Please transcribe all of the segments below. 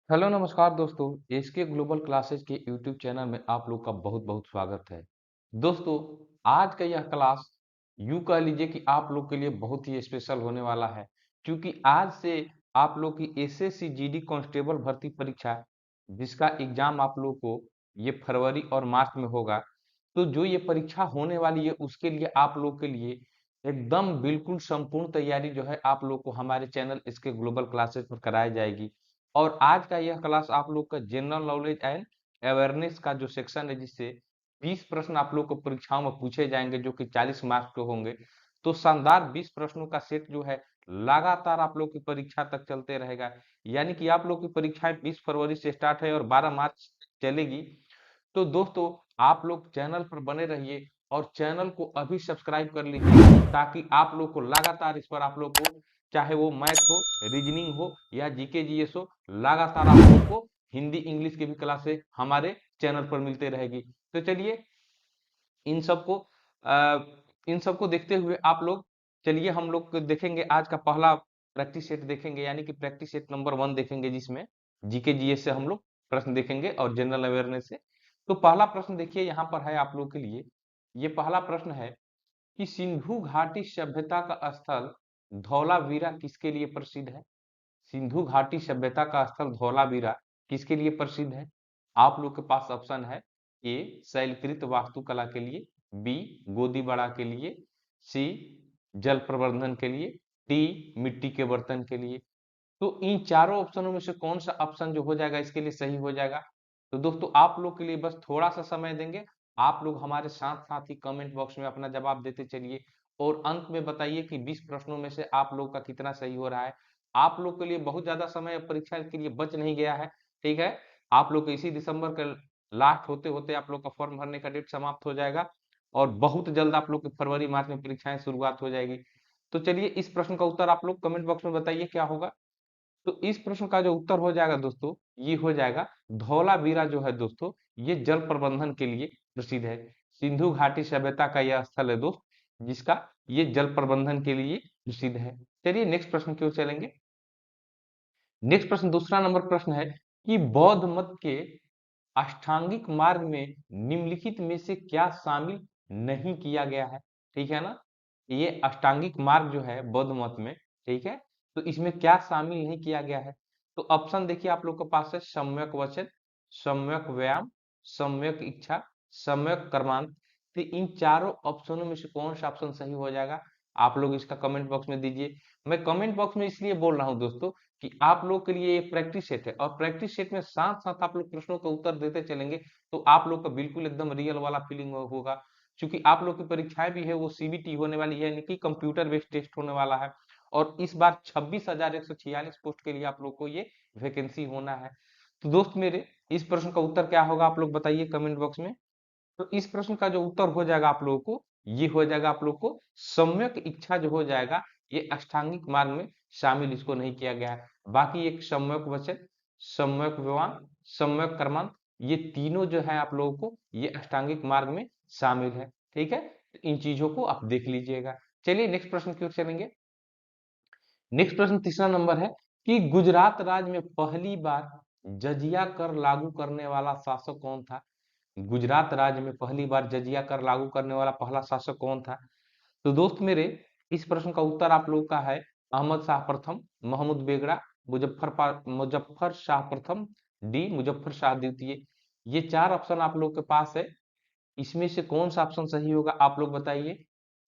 Hello नमस्कार दोस्तों, SK global classes के यूट्यूब चैनल में आप लोग का बहुत बहुत स्वागत है। दोस्तों, आज का यह क्लास यूं कह लीजिए कि आप लोग के लिए बहुत ही स्पेशल होने वाला है, क्योंकि आज से आप लोग की एसएससी जीडी कांस्टेबल भर्ती परीक्षा, जिसका एग्जाम आप लोग को ये फरवरी और मार्च में होगा। तो जो ये परीक्षा होने वाली है उसके लिए आप लोग के लिए एकदम बिल्कुल संपूर्ण तैयारी जो है आप लोग को हमारे चैनल इसके ग्लोबल क्लासेस पर कराई जाएगी। और आज का यह क्लास आप लोग का जनरल नॉलेज एंड अवेयरनेस का जो सेक्शन है, जिससे 20 प्रश्न आप लोग को परीक्षाओं में पूछे जाएंगे जो कि 40 मार्क्स के होंगे। तो शानदार 20 प्रश्नों का सेट जो है लगातार आप लोग की परीक्षा तक चलते रहेगा। यानी कि आप लोग की परीक्षाएं 20 फरवरी से स्टार्ट है और 12 मार्च तक चलेगी। तो दोस्तों, आप लोग चैनल पर बने रहिए और चैनल को अभी सब्सक्राइब कर लीजिए, ताकि आप लोग को लगातार इस पर आप लोग को, चाहे वो मैथ हो, रीजनिंग हो या जीके जीएस हो, लगातार आप लोग को हिंदी इंग्लिश की भी क्लासें हमारे चैनल पर मिलते रहेगी। तो चलिए इन सबको अ, इन सबको देखते हुए आप लोग, चलिए हम लोग देखेंगे आज का पहला प्रैक्टिस सेट देखेंगे, यानी कि प्रैक्टिस सेट नंबर 1 देखेंगे, जिसमें जीके जीएस से हम लोग प्रश्न देखेंगे और जनरल अवेयरनेस से। तो पहला प्रश्न देखिए यहाँ पर है आप लोग के लिए। ये पहला प्रश्न है कि सिंधु घाटी सभ्यता का स्थल धौलावीरा किसके लिए प्रसिद्ध है? सिंधु घाटी सभ्यता का स्थल धौलावीरा किसके लिए प्रसिद्ध है? आप लोग के पास ऑप्शन है। ए शैलकृत वास्तुकला के लिए, बी गोदीबड़ा के लिए, सी जल प्रबंधन के लिए, डी मिट्टी के बर्तन के लिए। तो इन चारों ऑप्शनों में से कौन सा ऑप्शन जो हो जाएगा इसके लिए सही हो जाएगा? तो दोस्तों, आप लोग के लिए बस थोड़ा सा समय देंगे। आप लोग हमारे साथ साथ ही कमेंट बॉक्स में अपना जवाब देते चलिए और अंत में बताइए कि 20 प्रश्नों में से आप लोग का कितना सही हो रहा है। आप लोग के लिए बहुत ज्यादा समय परीक्षा के लिए बच नहीं गया है। ठीक है, आप लोग को इसी दिसंबर के लास्ट होते होते आप लोग का फॉर्म भरने का डेट समाप्त हो जाएगा और बहुत जल्द आप लोग की फरवरी मार्च में परीक्षाएं शुरुआत हो जाएगी। तो चलिए इस प्रश्न का उत्तर आप लोग कमेंट बॉक्स में बताइए क्या होगा। तो इस प्रश्न का जो उत्तर हो जाएगा दोस्तों, ये हो जाएगा धौलावीरा जो है दोस्तों, ये जल प्रबंधन के लिए प्रसिद्ध है। सिंधु घाटी सभ्यता का यह स्थल है दोस्त, जिसका ये जल प्रबंधन के लिए प्रसिद्ध है। चलिए नेक्स्ट प्रश्न की ओर चलेंगे। नेक्स्ट प्रश्न, दूसरा नंबर प्रश्न है कि बौद्ध मत के अष्टांगिक मार्ग में निम्नलिखित में से क्या शामिल नहीं किया गया है? ठीक है ना, ये अष्टांगिक मार्ग जो है बौद्ध मत में, ठीक है, तो इसमें क्या शामिल नहीं किया गया है? तो ऑप्शन देखिए आप लोग के पास है। सम्यक वचन, सम्यक व्यायाम, सम्यक इच्छा, सम्यक कर्मांत। तो इन चारों ऑप्शनों में से कौन सा ऑप्शन सही हो जाएगा? आप लोग इसका कमेंट बॉक्स में दीजिए। मैं कमेंट बॉक्स में इसलिए बोल रहा हूं दोस्तों कि आप लोग के लिए ये प्रैक्टिस सेट है, और प्रैक्टिस सेट में साथ साथ आप लोग प्रश्नों का उत्तर देते चलेंगे, तो आप लोग का बिल्कुल एकदम रियल वाला फीलिंग होगा। क्योंकि आप लोग की परीक्षाएं भी है वो सीबीटी होने वाली है, यानी कि कंप्यूटर बेस्ड टेस्ट होने वाला है। और इस बार 26,146 पोस्ट के लिए आप लोग को ये वैकेंसी होना है। तो दोस्त मेरे, इस प्रश्न का उत्तर क्या होगा आप लोग बताइए कमेंट बॉक्स में। तो इस प्रश्न का जो उत्तर हो जाएगा आप लोगों को, ये हो जाएगा आप लोग को सम्यक इच्छा जो हो जाएगा, ये अष्टांगिक मार्ग में शामिल इसको नहीं किया गया है। बाकी एक सम्यक वचन, सम्यक व्यवहार, सम्यक कर्मांत, ये तीनों जो है आप लोगों को ये अष्टांगिक मार्ग में शामिल है। ठीक है, तो इन चीजों को आप देख लीजिएगा। चलिए नेक्स्ट प्रश्न की ओर चलेंगे। नेक्स्ट प्रश्न तीसरा नंबर है कि गुजरात राज्य में पहली बार जजिया कर लागू करने वाला शासक कौन था? गुजरात राज्य में पहली बार जजिया कर लागू करने वाला पहला शासक कौन था? तो दोस्त मेरे, इस प्रश्न का उत्तर आप लोग का है अहमद शाह प्रथम, महमूद बेगड़ा, मुजफ्फर शाह प्रथम, डी मुजफ्फर शाह द्वितीय। ये चार ऑप्शन आप लोग के पास है, इसमें से कौन सा ऑप्शन सही होगा आप लोग बताइए।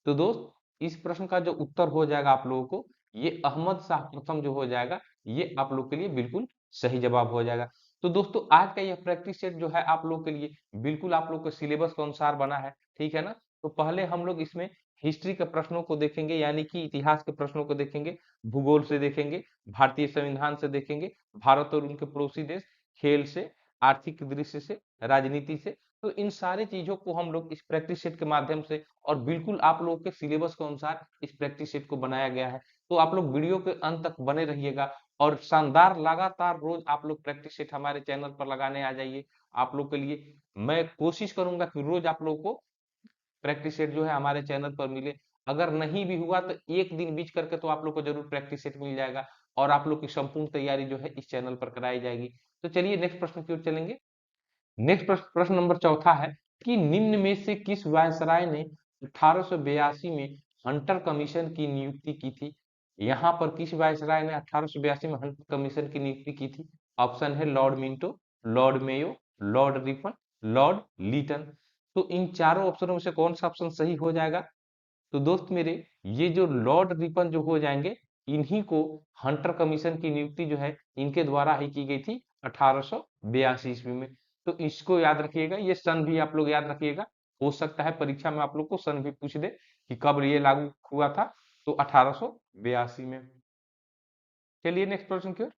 तो दोस्त, इस प्रश्न का जो उत्तर हो जाएगा आप लोगों को, ये अहमद शाह प्रथम जो हो जाएगा, ये आप लोग के लिए बिल्कुल सही जवाब हो जाएगा। तो दोस्तों, आज का यह प्रैक्टिस सेट जो है आप लोग के लिए बिल्कुल आप लोग के सिलेबस के अनुसार बना है। ठीक है ना, तो पहले हम लोग इसमें हिस्ट्री के प्रश्नों को देखेंगे, यानी कि इतिहास के प्रश्नों को देखेंगे, भूगोल से देखेंगे, भारतीय संविधान से देखेंगे, भारत और उनके पड़ोसी देश, खेल से, आर्थिक दृश्य से, राजनीति से। तो इन सारी चीजों को हम लोग इस प्रैक्टिस सेट के माध्यम से, और बिल्कुल आप लोगों के सिलेबस के अनुसार इस प्रैक्टिस सेट को बनाया गया है। तो आप लोग वीडियो के अंत तक बने रहिएगा और शानदार लगातार रोज आप लोग प्रैक्टिस सेट हमारे चैनल पर लगाने आ जाइए। आप लोग के लिए मैं कोशिश करूंगा कि रोज आप लोग को प्रैक्टिस सेट जो है हमारे चैनल पर मिले। अगर नहीं भी हुआ तो एक दिन बीच करके तो आप लोग को जरूर प्रैक्टिस सेट मिल जाएगा। और आप लोग की संपूर्ण तैयारी जो है इस चैनल पर कराई जाएगी। तो चलिए नेक्स्ट प्रश्न की ओर चलेंगे। नेक्स्ट प्रश्न नंबर चौथा है कि निम्न में से किस वायसराय ने 1882 में हंटर कमीशन की नियुक्ति की थी? यहाँ पर किस वायसराय ने 1882 में हंटर कमीशन की नियुक्ति की थी? ऑप्शन है Lord Minto, Lord Mayo, Lord Ripon, Lord Lytton. तो इन चारों ऑप्शनों में से कौन सा ऑप्शन सही हो जाएगा? तो दोस्त मेरे, ये जो लॉर्ड रिपन जो हो जाएंगे, इन्हीं को हंटर कमीशन की नियुक्ति जो है इनके द्वारा ही की गई थी 1882 ईस्वी में। तो इसको याद रखिएगा, ये सन भी आप लोग याद रखिएगा। हो सकता है परीक्षा में आप लोग को सन भी पूछ दे कि कब ये लागू हुआ था, तो 1882 में। चलिए नेक्स्ट प्रश्न की ओर।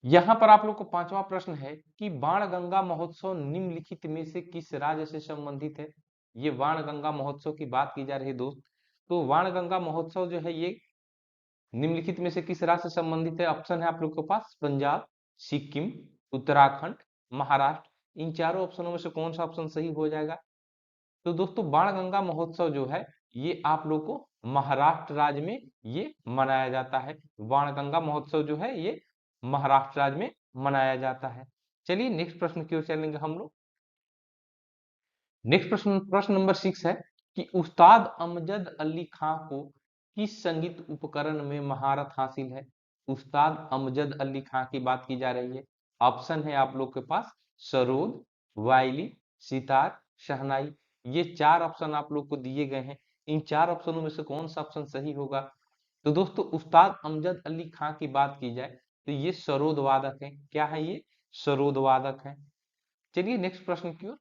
यहाँ पर आप लोग को पांचवा प्रश्न है कि बाणगंगा महोत्सव निम्नलिखित में से किस राज्य से संबंधित है? ये बाणगंगा महोत्सव की बात की जा रही है दोस्त। तो बाणगंगा महोत्सव जो है ये निम्नलिखित में से किस राज्य से संबंधित है? ऑप्शन है आप लोग के पास पंजाब, सिक्किम, उत्तराखंड, महाराष्ट्र। इन चारों ऑप्शनों में से कौन सा ऑप्शन सही हो जाएगा? तो दोस्तों बाणगंगा महोत्सव जो है ये आप लोग को महाराष्ट्र राज्य में ये मनाया जाता है। बाणगंगा महोत्सव जो है ये महाराष्ट्र राज्य में मनाया जाता है। चलिए नेक्स्ट प्रश्न की ओर चलेंगे हम लोग। नेक्स्ट प्रश्न प्रश्न नंबर 6 है कि उस्ताद अमजद अली खां को किस संगीत उपकरण में महारत हासिल है? उस्ताद अमजद अली खां की बात की जा रही है। ऑप्शन है आप लोग के पास सरोद, वायलिन, सितार, शहनाई। ये चार ऑप्शन आप लोग को दिए गए हैं। इन चार ऑप्शनों में से कौन सा ऑप्शन सही होगा? तो दोस्तों उस्ताद अमजद अली खां की बात की जाए तो ये सरोद वादक है। क्या है ये? सरोद वादक है। चलिए नेक्स्ट प्रश्न की ओर।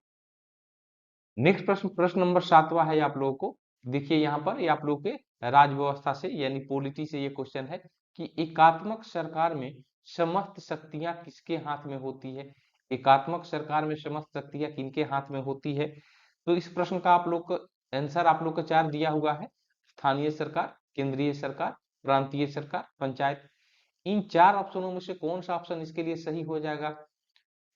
नेक्स्ट प्रश्न प्रश्न नंबर 7वां है आप लोगों को। देखिए यहाँ पर ये आप लोग के राज व्यवस्था से यानी पॉलिटी से ये क्वेश्चन है कि एकात्मक सरकार में समस्त शक्तियां किसके हाथ में होती है? एकात्मक सरकार में समस्त शक्तियां किनके हाथ में होती है? तो इस प्रश्न का आप लोग को आंसर आप लोग को चार दिया हुआ है। स्थानीय सरकार, केंद्रीय सरकार, प्रांतीय सरकार, पंचायत। इन चार ऑप्शनों में से कौन सा ऑप्शन इसके लिए सही हो जाएगा?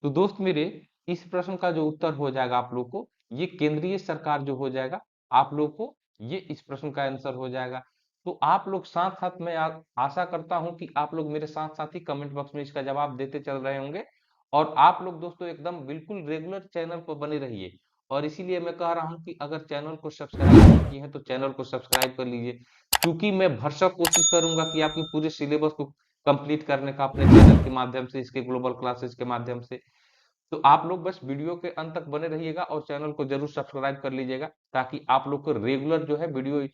तो दोस्त मेरे, इस प्रश्न का जो उत्तर हो जाएगा आप लोग को ये केंद्रीय सरकार जो हो जाएगा, आप लोग को ये इस प्रश्न का आंसर हो जाएगा। तो आप लोग साथ साथ मैं आशा करता हूं कि आप लोग मेरे साथ साथ ही कमेंट बॉक्स में इसका जवाब देते चल रहे होंगे। और आप लोग दोस्तों एकदम बिल्कुल रेगुलर चैनल पर बने रहिए। और इसीलिए मैं कह रहा हूं कि अगर चैनल को सब्सक्राइब नहीं किए हैं तो चैनल को सब्सक्राइब कर लीजिए, क्योंकि मैं भरसक कोशिश करूंगा कि आपकी पूरे सिलेबस को कंप्लीट करने का अपने चैनल के माध्यम से, इसके ग्लोबल क्लासेस के माध्यम से। तो आप लोग बस वीडियो के अंत तक बने रहिएगा और चैनल को जरूर सब्सक्राइब कर लीजिएगा, ताकि आप लोग को रेगुलर जो है वीडियो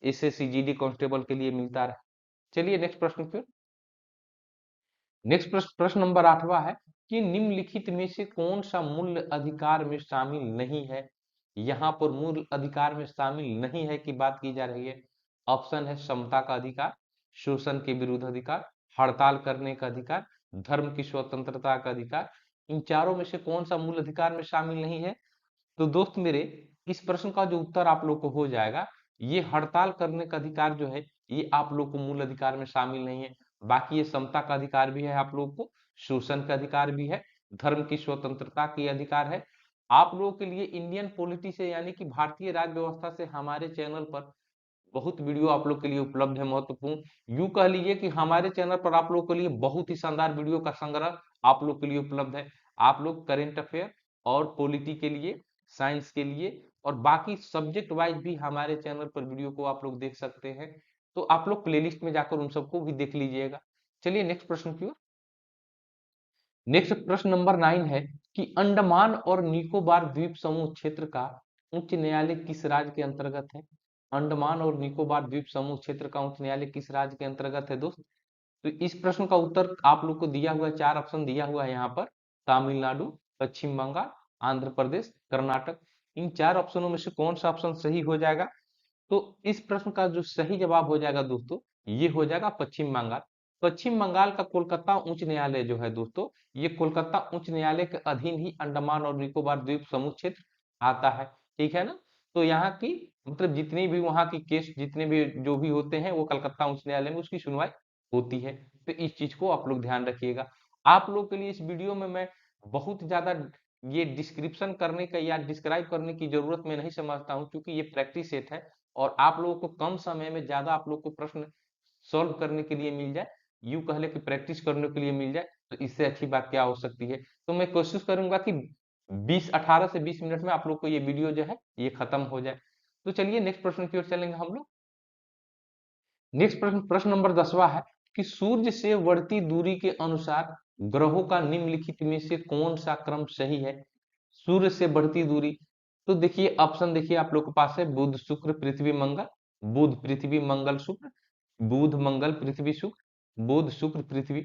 एसएससी जीडी कांस्टेबल के लिए मिलता रहे। चलिए नेक्स्ट प्रश्न फिर। नेक्स्ट प्रश्न नंबर 8वां है कि निम्नलिखित में से कौन सा मूल अधिकार में शामिल नहीं है? यहाँ पर मूल अधिकार में शामिल नहीं है की बात की जा रही है। ऑप्शन है समता का अधिकार, शोषण के विरुद्ध अधिकार, हड़ताल करने का अधिकार, धर्म की स्वतंत्रता का अधिकार। इन चारों में से कौन सा मूल अधिकार में शामिल नहीं है? तो दोस्त मेरे, इस प्रश्न का जो उत्तर आप लोग को हो जाएगा, ये हड़ताल करने का अधिकार जो है ये आप लोग को मूल अधिकार में शामिल नहीं है। बाकी ये समता का अधिकार भी है आप लोग को, शोषण का अधिकार भी है, धर्म की स्वतंत्रता की अधिकार है। आप लोगों के लिए इंडियन पॉलिटी से यानी कि भारतीय राज्य व्यवस्था से हमारे चैनल पर बहुत वीडियो आप लोग के लिए उपलब्ध है महत्वपूर्ण। यूं कह लीजिए कि हमारे चैनल पर आप लोग के लिए बहुत ही शानदार वीडियो का संग्रह आप लोग के लिए उपलब्ध है। आप लोग करेंट अफेयर और पॉलिटी के लिए, साइंस के लिए और बाकी सब्जेक्ट वाइज भी हमारे चैनल पर वीडियो को आप लोग देख सकते हैं। तो आप लोग प्लेलिस्ट में जाकर उन सबको भी देख लीजिएगा। चलिए नेक्स्ट प्रश्न की ओर। नेक्स्ट प्रश्न नंबर 9 है कि अंडमान और निकोबार द्वीप समूह क्षेत्र का उच्च न्यायालय किस राज्य के अंतर्गत है? अंडमान और निकोबार द्वीप समूह क्षेत्र का उच्च न्यायालय किस राज्य के अंतर्गत है दोस्त? तो इस प्रश्न का उत्तर आप लोग को दिया हुआ है, चार ऑप्शन दिया हुआ है यहाँ पर। तमिलनाडु, पश्चिम बंगाल, आंध्र प्रदेश, कर्नाटक। इन चार ऑप्शनों में से कौन सा ऑप्शन सही हो जाएगा? तो इस प्रश्न का जो सही जवाब हो जाएगा दोस्तों, ये हो जाएगा पश्चिम बंगाल। पश्चिम बंगाल का कोलकाता उच्च न्यायालय जो है दोस्तों, ये कोलकाता उच्च न्यायालय के अधीन ही अंडमान और निकोबार द्वीप समूह क्षेत्र आता है। ठीक है ना? तो यहाँ की मतलब जितनी भी वहाँ की केस जितने भी जो भी होते हैं वो कलकत्ता उच्च न्यायालय में उसकी सुनवाई होती है। तो इस चीज को आप लोग ध्यान रखिएगा। आप लोग के लिए इस वीडियो में मैं बहुत ज्यादा ये डिस्क्रिप्शन करने का या डिस्क्राइब करने की जरूरत मैं नहीं समझता हूँ, क्योंकि ये प्रैक्टिस सेट है और आप लोगों को कम समय में ज्यादा आप लोग को प्रश्न सॉल्व करने के लिए मिल जाए, यूं कह ले कि प्रैक्टिस करने के लिए मिल जाए, तो इससे अच्छी बात क्या हो सकती है। तो मैं कोशिश करूंगा कि 18 से 20 मिनट में आप लोग को ये वीडियो जो है ये खत्म हो जाए। तो चलिए नेक्स्ट प्रश्न की ओर चलेंगे हम लोग। नेक्स्ट प्रश्न, प्रश्न नंबर 10वां है कि सूर्य से बढ़ती दूरी के अनुसार ग्रहों का निम्नलिखित में से कौन सा क्रम सही है। सूर्य से बढ़ती दूरी, तो देखिए ऑप्शन देखिए आप लोग के पास है बुध शुक्र पृथ्वी मंगल, बुध पृथ्वी मंगल शुक्र, बुध मंगल पृथ्वी शुक्र, बुध शुक्र पृथ्वी।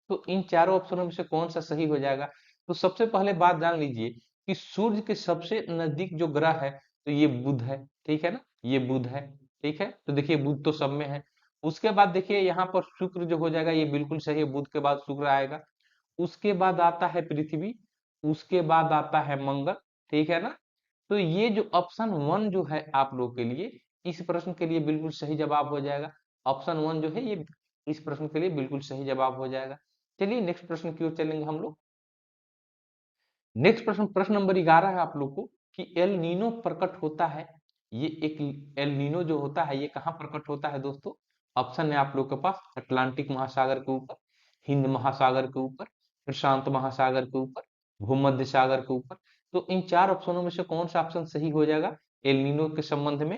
तो इन चारों ऑप्शनों में से कौन सा सही हो जाएगा। तो सबसे पहले बात जान लीजिए कि सूर्य के सबसे नजदीक जो ग्रह है तो ये बुध है, ठीक है ना, ये बुध है, ठीक है। तो देखिए बुध तो सब में है। उसके बाद देखिए यहाँ पर शुक्र जो हो जाएगा ये बिल्कुल सही है, बुध के बाद शुक्र आएगा। उसके बाद आता है पृथ्वी, उसके बाद आता है मंगल, ठीक है ना। तो ये जो ऑप्शन वन जो है आप लोग के लिए इस प्रश्न के लिए बिल्कुल सही जवाब हो जाएगा। ऑप्शन वन जो है ये इस प्रश्न के लिए बिल्कुल सही जवाब हो जाएगा। चलिए नेक्स्ट प्रश्न की ओर चलेंगे हम लोग। नेक्स्ट प्रश्न, प्रश्न नंबर 11 है आप लोग को कि एल नीनो प्रकट होता है, ये एक एल नीनो जो होता है ये कहाँ प्रकट होता है दोस्तों। ऑप्शन है आप लोग के पास अटलांटिक महासागर के ऊपर, हिंद महासागर के ऊपर, प्रशांत महासागर के ऊपर, भूमध्य सागर के ऊपर। तो इन चार ऑप्शनों में से कौन सा ऑप्शन सही हो जाएगा एल नीनो के संबंध में।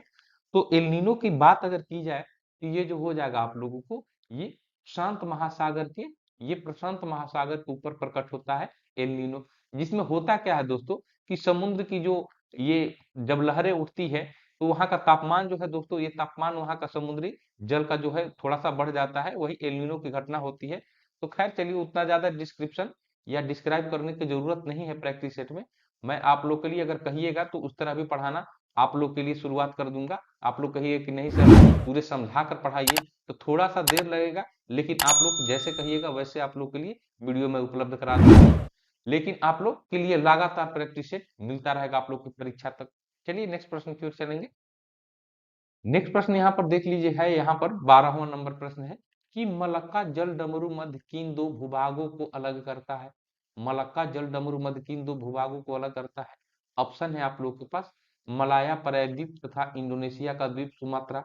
तो एल नीनो की बात अगर की जाए तो ये जो हो जाएगा आप लोगों को ये शांत महासागर के, ये प्रशांत महासागर के ऊपर प्रकट होता है एल नीनो। जिसमें होता क्या है दोस्तों कि समुद्र की जो ये जब लहरें उठती है तो वहां का तापमान जो है दोस्तों, ये तापमान वहां का समुद्री जल का जो है थोड़ा सा बढ़ जाता है, वही एल नीनो की घटना होती है। तो खैर चलिए उतना ज्यादा डिस्क्रिप्शन या डिस्क्राइब करने की जरूरत नहीं है प्रैक्टिस सेट में। मैं आप लोग के लिए अगर कहिएगा तो उस तरह भी पढ़ाना आप लोग के लिए शुरुआत कर दूंगा। आप लोग कहिए कि नहीं सर पूरे समझा कर पढ़ाइए, तो थोड़ा सा देर लगेगा, लेकिन आप लोग जैसे कहिएगा वैसे आप लोग के लिए वीडियो में उपलब्ध करा दूंगा। लेकिन आप लोग के लिए लगातार प्रैक्टिस सेट मिलता रहेगा आप लोग की परीक्षा तक। चलिए नेक्स्ट प्रश्न की ओर चलेंगे। नेक्स्ट प्रश्न यहाँ पर देख लीजिए है, यहाँ पर 12वां नंबर प्रश्न है कि मलक्का जल डमरू मध्य किन दो भूभागों को अलग करता है। मलक्का जल डमरू मध्य किन दो भूभागों को अलग करता है। ऑप्शन है आप लोग के पास मलाया प्रायद्वीप तथा इंडोनेशिया का द्वीप सुमात्रा,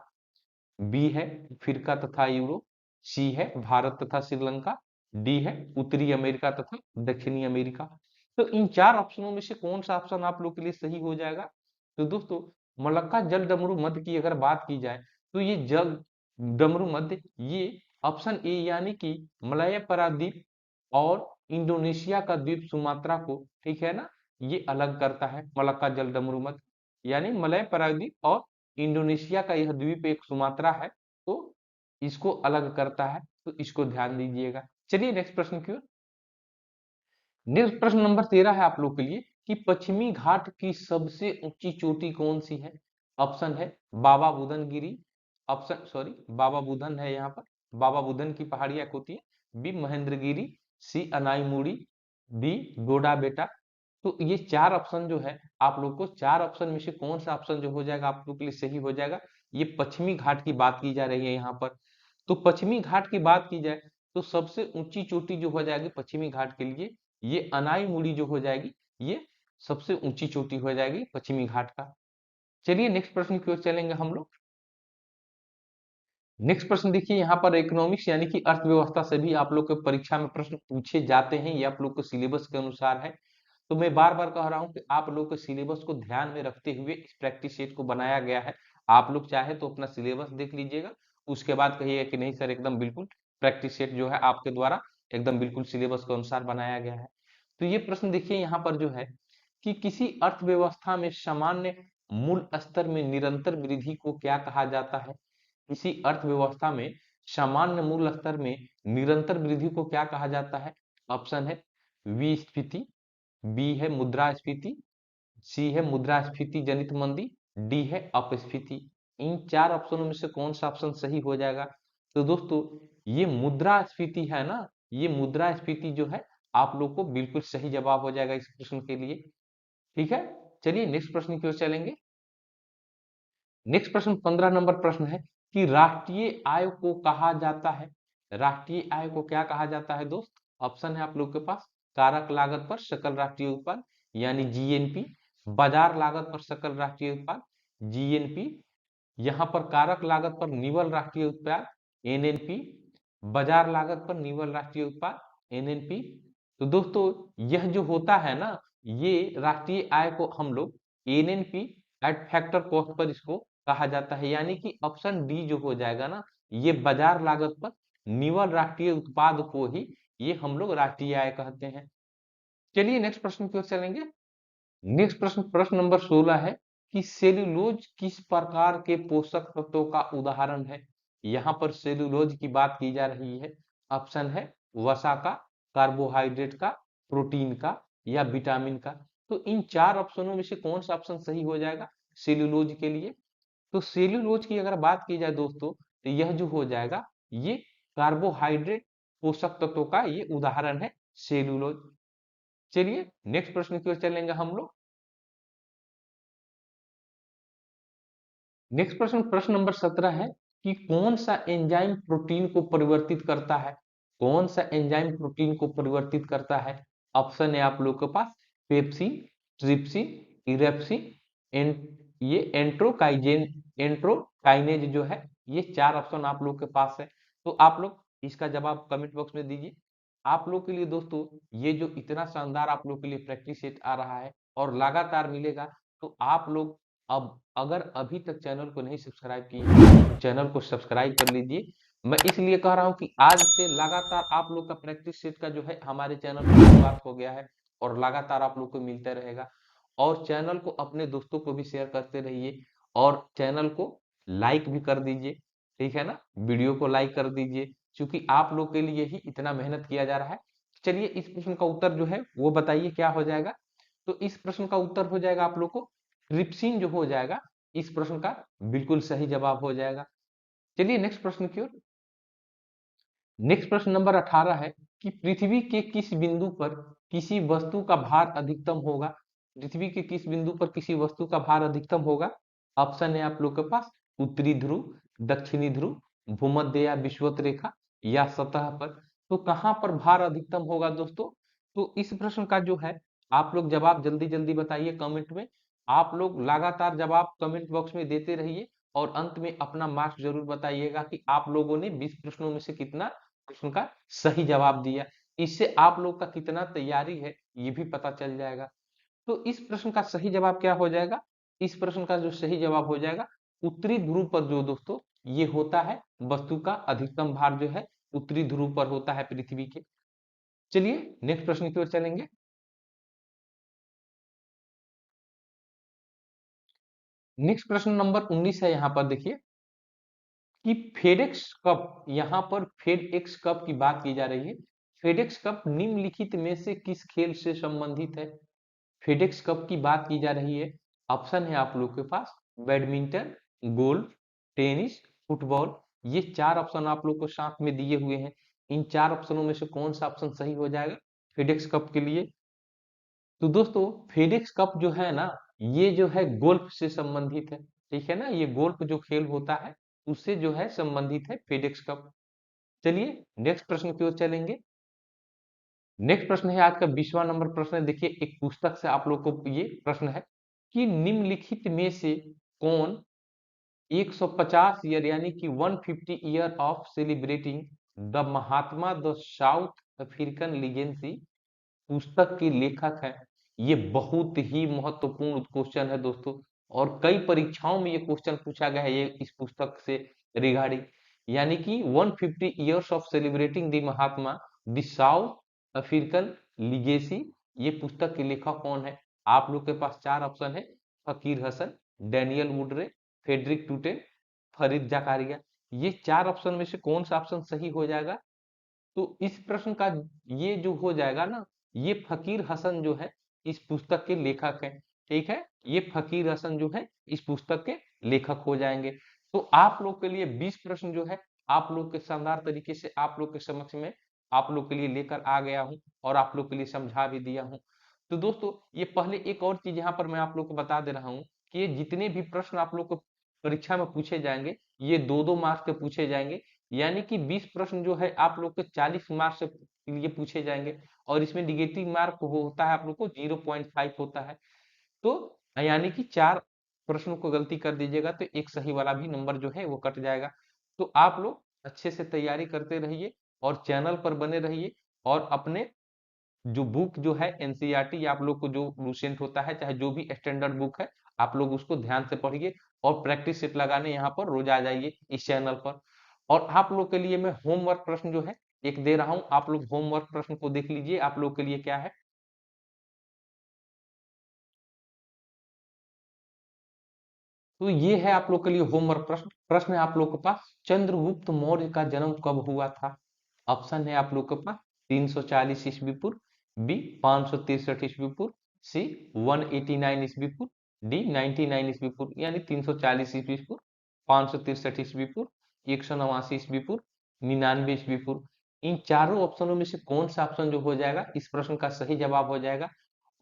बी है अफ्रीका तथा यूरोप, सी है भारत तथा श्रीलंका, डी है उत्तरी अमेरिका तथा दक्षिणी अमेरिका। तो इन चार ऑप्शनों में से कौन सा ऑप्शन आप लोग के लिए सही हो जाएगा। तो दोस्तों मलक्का जल डमरू मध्य की अगर बात की जाए तो ये जल डमरू मध्य ये ऑप्शन ए यानी कि मलय प्रायद्वीप और इंडोनेशिया का द्वीप सुमात्रा को, ठीक है ना, ये अलग करता है मलक्का जल डमरू मध्य, यानी मलय प्रायद्वीप और इंडोनेशिया का यह द्वीप एक सुमात्रा है, तो इसको अलग करता है, तो इसको ध्यान दीजिएगा। चलिए नेक्स्ट प्रश्न की ओर। नेक्स्ट प्रश्न नंबर 13 है आप लोग के लिए कि पश्चिमी घाट की सबसे ऊंची चोटी कौन सी है। ऑप्शन है बाबा बुदन गिरी, ऑप्शन सॉरी बाबा बुदन है यहाँ पर, बाबा बुदन की पहाड़ियां होती है, बी महेंद्रगिरी, सी अनाईमुड़ी, डी गोडा बेटा। तो ये चार ऑप्शन जो है आप लोग को, चार ऑप्शन में से कौन सा ऑप्शन जो हो जाएगा आप लोग के लिए सही हो जाएगा। ये पश्चिमी घाट की बात की जा रही है यहाँ पर। तो पश्चिमी घाट की बात की जाए तो सबसे ऊंची चोटी जो हो जाएगी पश्चिमी घाट के लिए ये अनाईमुड़ी जो हो जाएगी, ये सबसे ऊंची चोटी हो जाएगी पश्चिमी घाट का। चलिए नेक्स्ट प्रश्न की ओर चलेंगे हम लोग। नेक्स्ट प्रश्न देखिए यहाँ पर इकोनॉमिक्स यानी कि अर्थव्यवस्था से भी आप लोग के परीक्षा में प्रश्न पूछे जाते हैं, ये आप लोग को सिलेबस के अनुसार है। तो मैं बार बार कह रहा हूँ कि आप लोग के सिलेबस को ध्यान में रखते हुए इस प्रैक्टिस सेट को बनाया गया है। आप लोग चाहे तो अपना सिलेबस देख लीजिएगा, उसके बाद कहिएगा कि नहीं सर एकदम बिल्कुल प्रैक्टिस सेट जो है आपके द्वारा एकदम बिल्कुल सिलेबस के अनुसार बनाया गया है। तो ये प्रश्न देखिए यहाँ पर जो है कि किसी अर्थव्यवस्था में सामान्य मूल स्तर में निरंतर वृद्धि को क्या कहा जाता है। किसी अर्थव्यवस्था में सामान्य मूल स्तर में निरंतर वृद्धि को क्या कहा जाता है। ऑप्शन है विस्फीति, बी है मुद्रास्फीति, सी है मुद्रास्फीति जनित मंदी, डी है अपस्फीति। इन चार ऑप्शनों में से कौन सा ऑप्शन सही हो जाएगा। तो दोस्तों ये मुद्रास्फीति है ना, ये मुद्रास्फीति जो है आप लोग को बिल्कुल सही जवाब हो जाएगा इस प्रश्न के लिए। ठीक है, चलिए नेक्स्ट प्रश्न की ओर चलेंगे। नेक्स्ट प्रश्न 15 नंबर प्रश्न है कि राष्ट्रीय आय को कहा जाता है। राष्ट्रीय आय को क्या कहा जाता है दोस्त। ऑप्शन है आप लोग के पास कारक लागत पर सकल राष्ट्रीय उत्पाद यानी जीएनपी, बाजार लागत पर सकल राष्ट्रीय उत्पाद जीएनपी, यहाँ पर कारक लागत पर निवल राष्ट्रीय उत्पाद एनएनपी, बाजार लागत पर निवल राष्ट्रीय उत्पाद, एनएनपी। तो दोस्तों यह जो होता है ना, ये राष्ट्रीय आय को हम लोग NNP eight factor cost per इसको कहा जाता है, यानी कि ऑप्शन डी जो हो जाएगा ना, ये बाजार लागत पर निवल राष्ट्रीय उत्पाद को ही ये हम लोग राष्ट्रीय आय कहते हैं। चलिए नेक्स्ट प्रश्न की ओर चलेंगे। नेक्स्ट प्रश्न, प्रश्न नंबर 16 है कि सेल्यूलोज किस प्रकार के पोषक तत्वों का उदाहरण है। यहाँ पर सेल्यूलोज की बात की जा रही है। ऑप्शन है वसा का, कार्बोहाइड्रेट का, प्रोटीन का या विटामिन का। तो इन चार ऑप्शनों में से कौन सा ऑप्शन सही हो जाएगा सेल्यूलोज के लिए? तो सेल्यूलोज की अगर बात की जाए दोस्तों, तो यह जो हो जाएगा, ये कार्बोहाइड्रेट पोषक तत्वों का ये उदाहरण है सेल्यूलोज। चलिए नेक्स्ट प्रश्न की ओर चलेंगे हम लोग। नेक्स्ट प्रश्न, प्रश्न नंबर 17 है कि कौन सा एंजाइम प्रोटीन को परिवर्तित करता है? कौन सा एंजाइम प्रोटीन को परिवर्तित करता है? ऑप्शन है आप लोग के पास पेप्सिन, ट्रिप्सिन, इरेप्सिन, एन, ये एंट्रोकाइजेन, एंट्रोकाइनेज जो है, ये चार ऑप्शन आप लोग के पास है। तो आप लोग इसका जवाब कमेंट बॉक्स में दीजिए। आप लोग के लिए दोस्तों ये जो इतना शानदार आप लोग के लिए प्रैक्टिस सेट आ रहा है और लगातार मिलेगा, तो आप लोग अब अगर अभी तक चैनल को नहीं सब्सक्राइब किए हैं तो चैनल को सब्सक्राइब कर लीजिए। मैं इसलिए कह रहा हूं कि आज से लगातार आप लोग का प्रैक्टिस सेट का जो है हमारे चैनल पर शुरुआत हो गया है और लगातार आप लोग को मिलता रहेगा। और चैनल को अपने दोस्तों को भी शेयर करते रहिए और चैनल को लाइक भी कर दीजिए, ठीक है ना, वीडियो को लाइक कर दीजिए, क्योंकि आप लोग के लिए ही इतना मेहनत किया जा रहा है। चलिए इस प्रश्न का उत्तर जो है वो बताइए क्या हो जाएगा। तो इस प्रश्न का उत्तर हो जाएगा आप लोग को ट्रिप्सिन जो हो जाएगा, इस प्रश्न का बिल्कुल सही जवाब हो जाएगा। चलिए नेक्स्ट प्रश्न की ओर। नेक्स्ट प्रश्न नंबर 18 है कि पृथ्वी के किस बिंदु पर किसी वस्तु का भार अधिकतम होगा? पृथ्वी के किस बिंदु पर किसी वस्तु का भार अधिकतम होगा? ऑप्शन है आप लोग के पास उत्तरी ध्रुव, दक्षिणी ध्रुव, भूमध्य या विषुवत रेखा या सतह पर। तो कहां पर भार अधिकतम होगा दोस्तों? तो इस प्रश्न का जो है आप लोग जवाब जल्दी जल्दी बताइए कमेंट में। आप लोग लगातार जवाब कमेंट बॉक्स में देते रहिए और अंत में अपना मार्क्स जरूर बताइएगा कि आप लोगों ने 20 प्रश्नों में से कितना प्रश्न का सही जवाब दिया। इससे आप लोग का कितना तैयारी है ये भी पता चल जाएगा। तो इस प्रश्न का सही जवाब क्या हो जाएगा? इस प्रश्न का जो सही जवाब हो जाएगा, उत्तरी ध्रुव पर जो दोस्तों ये होता है वस्तु का अधिकतम भार जो है उत्तरी ध्रुव पर होता है पृथ्वी के। चलिए नेक्स्ट प्रश्न की ओर चलेंगे। नेक्स्ट प्रश्न नंबर 19 है, यहाँ पर देखिए कि फेडेक्स कप, यहाँ पर फेडेक्स कप की बात की जा रही है। फेडेक्स कप निम्नलिखित में से किस खेल से संबंधित है? फेडेक्स कप की बात की जा रही है। ऑप्शन है आप लोग के पास बैडमिंटन, गोल्फ, टेनिस, फुटबॉल। ये चार ऑप्शन आप लोग को साथ में दिए हुए हैं। इन चार ऑप्शनों में से कौन सा ऑप्शन सही हो जाएगा फेडेक्स कप के लिए? तो दोस्तों फेडेक्स कप जो है ना, ये जो है गोल्फ से संबंधित है, ठीक है ना, ये गोल्फ जो खेल होता है उससे जो है संबंधित है फेडेक्स कप। चलिए नेक्स्ट प्रश्न की ओर चलेंगे। नेक्स्ट प्रश्न है आज का 20वां नंबर प्रश्न है। देखिए एक पुस्तक से आप लोग को ये प्रश्न है कि निम्नलिखित में से कौन 150 ईयर यानी कि 150 year of celebrating the Mahatma the South African legacy पुस्तक के लेखक है? ये बहुत ही महत्वपूर्ण क्वेश्चन है दोस्तों और कई परीक्षाओं में ये क्वेश्चन पूछा गया है ये इस पुस्तक से रिगार्डिंग, यानी कि 150 years of celebrating the Mahatma the South African legacy, ये पुस्तक के लेखक कौन है? आप लोग के पास चार ऑप्शन है, फकीर हसन, डैनियल वुडरे, फेडरिक टूटेन, फरीद जकारिया। ये चार ऑप्शन में से कौन सा ऑप्शन सही हो जाएगा? तो इस प्रश्न का ये जो हो जाएगा ना, ये फकीर हसन जो है इस पुस्तक के लेखक हैं, ठीक है, ये फकीर हसन जो है इस पुस्तक के लेखक हो जाएंगे। तो आप लोग के लिए 20 प्रश्न जो है आप लोग के शानदार तरीके से आप लोग के समक्ष में आप लोग के लिए लेकर आ गया हूं और आप लोग के लिए समझा भी दिया हूं। तो दोस्तों ये पहले एक और चीज यहाँ पर मैं आप लोग को बता दे रहा हूँ कि ये जितने भी प्रश्न आप लोग को परीक्षा में पूछे जाएंगे ये दो दो मार्क्स के पूछे जाएंगे, यानी कि 20 प्रश्न जो है आप लोग के 40 मार्क्स के लिए पूछे जाएंगे और इसमें निगेटिव मार्क होता है आप लोग को 0.5 होता है। तो यानी कि चार प्रश्नों को गलती कर दीजिएगा तो एक सही वाला भी नंबर जो है वो कट जाएगा। तो आप लोग अच्छे से तैयारी करते रहिए और चैनल पर बने रहिए और अपने जो बुक जो है एनसीईआरटी आप लोग को जो लूसेंट होता है, चाहे जो भी स्टैंडर्ड बुक है, आप लोग उसको ध्यान से पढ़िए और प्रैक्टिस सेट लगाने यहाँ पर रोज आ जाइए इस चैनल पर। और आप लोग के लिए मैं होमवर्क प्रश्न जो है एक दे रहा हूँ, आप लोग होमवर्क प्रश्न को देख लीजिए। आप लोग के लिए क्या है, तो ये है आप लोग के लिए होमवर्क प्रश्न। प्रश्न है आप लोग के पास, चंद्रगुप्त मौर्य का जन्म कब हुआ था? ऑप्शन है आप लोग के पास 340 ईस्वी पूर्व, बी 563 ईस्वी पूर्व, सी 189 ईस्वी पूर्व, डी 99 ईस्वी पूर्व। यानी 340 ईस्वी पूर्व, 563 ईस्वी पूर्व, 189 ईस्वी पूर्व, 99 ईस्वी पूर्व। इन चारों ऑप्शनों में से कौन सा ऑप्शन जो हो जाएगा इस प्रश्न का सही जवाब हो जाएगा?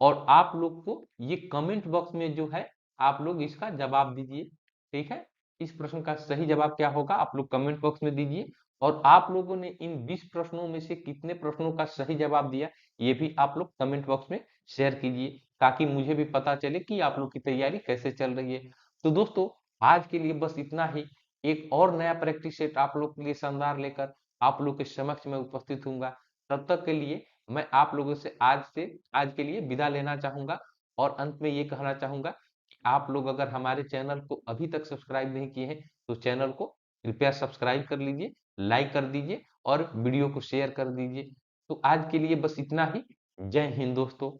और आप लोग को ये कमेंट बॉक्स में जो है आप लोग इसका जवाब दीजिए। ठीक है, इस प्रश्न का सही जवाब क्या होगा आप लोग कमेंट बॉक्स में दीजिए। और आप लोगों ने इन 20 प्रश्नों में से कितने प्रश्नों का सही जवाब दिया ये भी आप लोग कमेंट बॉक्स में शेयर कीजिए, ताकि मुझे भी पता चले कि आप लोग की तैयारी कैसे चल रही है। तो दोस्तों, आज के लिए बस इतना ही। एक और नया प्रैक्टिस सेट आप लोग के लिए शानदार लेकर आप लोग के समक्ष में उपस्थित हूँगा। तब तक के लिए मैं आप लोगों से आज के लिए विदा लेना चाहूंगा। और अंत में ये कहना चाहूंगा कि आप लोग अगर हमारे चैनल को अभी तक सब्सक्राइब नहीं किए हैं तो चैनल को कृपया सब्सक्राइब कर लीजिए, लाइक कर दीजिए और वीडियो को शेयर कर दीजिए। तो आज के लिए बस इतना ही। जय हिंद दोस्तों।